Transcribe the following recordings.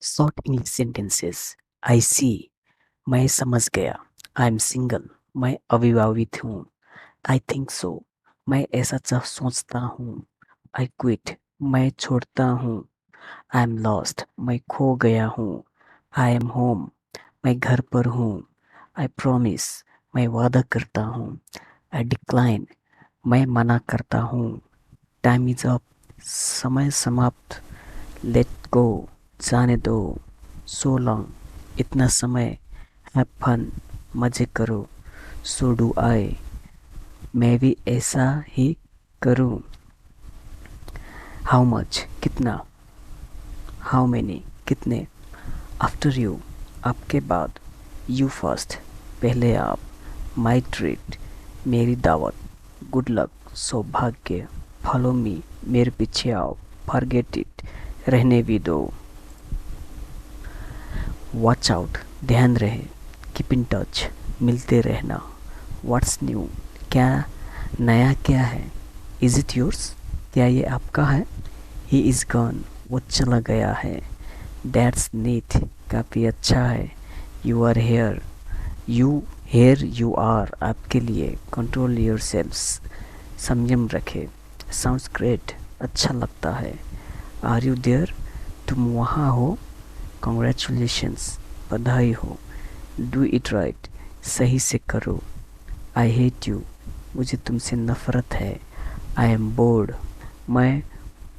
Short English sentences. I see, मैं समझ गया। आई एम सिंगल, मैं अविवाहित हूँ। आई थिंक सो, मैं ऐसा सोचता हूँ। आई क्विट, मैं छोड़ता हूँ। आई एम लॉस्ट, मैं खो गया हूँ। आई एम होम, मैं घर पर हूँ। आई प्रॉमिस, मैं वादा करता हूँ। आई डिक्लाइन, मैं मना करता हूँ। टाइम इज अप, समय समाप्त। लेट गो, जाने दो। सो लॉन्ग, इतना समय। हैव फन, मजे करो। सो डू आई, मैं भी ऐसा ही करूं। हाउ मच, कितना। हाउ मेनी, कितने। आफ्टर यू, आपके बाद। यू फर्स्ट, पहले आप। माई ट्रीट, मेरी दावत। गुड लक, सौभाग्य। फॉलो मी, मेरे पीछे आओ। फॉरगेट इट, रहने भी दो। वॉच आउट, ध्यान रहे। कीप इन टच, मिलते रहना। व्हाट्स न्यू, क्या नया क्या है। इज़ इट योर्स, क्या ये आपका है। ही इज़ गॉन, वो चला गया है। दैट्स नीट, काफ़ी अच्छा है। You are here, you here you are, आपके लिए। कंट्रोल योर सेल्फ्स, संयम रखे। साउंड्स ग्रेट, अच्छा लगता है। आर यू देयर, तुम वहाँ हो। कॉन्ग्रेचुलेशंस, बधाई हो। डू इट राइट, सही से करो। आई हेट यू, मुझे तुमसे नफरत है। आई एम बोर्ड, मैं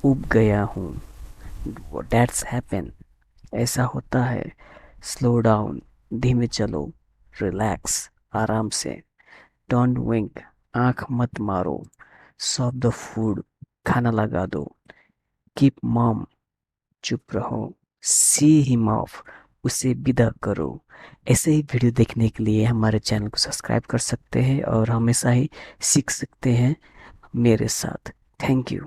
ऊब गया हूँ। डैट्स हैपन, ऐसा होता है। स्लो डाउन, धीमे चलो। रिलैक्स, आराम से। डोंट विंक, आंख मत मारो। सर्व द फूड, खाना लगा दो। कीप मम, चुप रहो। सी हिम ऑफ, उसे विदा करो। ऐसे ही वीडियो देखने के लिए हमारे चैनल को सब्सक्राइब कर सकते हैं और हमेशा ही सीख सकते हैं मेरे साथ। Thank you.